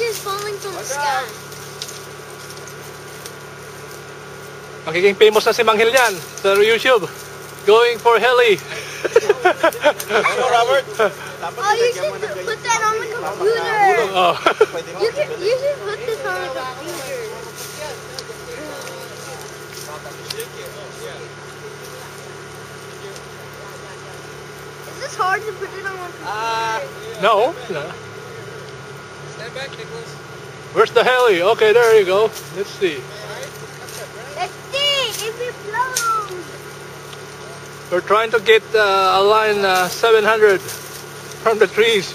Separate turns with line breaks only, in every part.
is falling from the sky.
Magiging famous na si Manghil yan sa YouTube. Going for heli.
Robert.
Oh, you should put that on the computer.
Oh.
You should put this on the computer. Is this hard to put it on the computer?
No.
Stand back, Nicholas.
Where's the heli? Okay, there you go. Let's see.
Let's see if it blows.
We're trying to get a line 700 from the trees.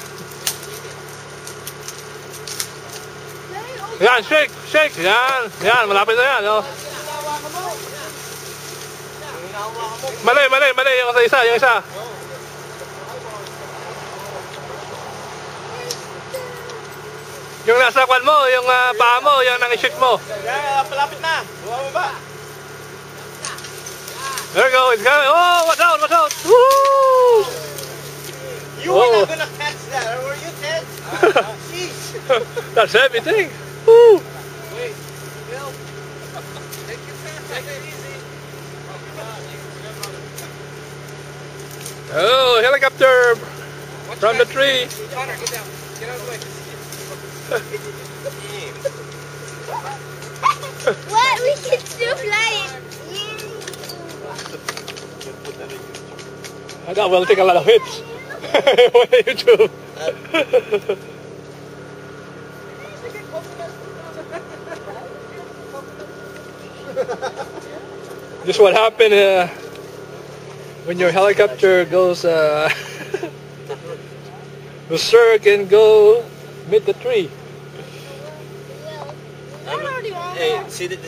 Yan, shake, shake. Yan, yan, malapit na yan. Oh. Mali, mali, mali. Yung isa, yung isa. Yung nasa kwan mo, yung paa mo, yung nang-shoot mo.
Palapit na. Buwa ba?
There you go, it's coming. Oh, watch out, watch out. Woo!
You were not gonna catch that, or were you, Ted? Jeez.
That's heavy thing. Woo!
Wait, Bill. Take your time. Take it easy.
Oh, helicopter from the tree.
Connor, get down. Get out of the way.
What? We can still fly it.
That will take a lot of hits. On YouTube. This is what happened when your helicopter goes berserk and go meet the tree.
I'm already on.
Hey, see that this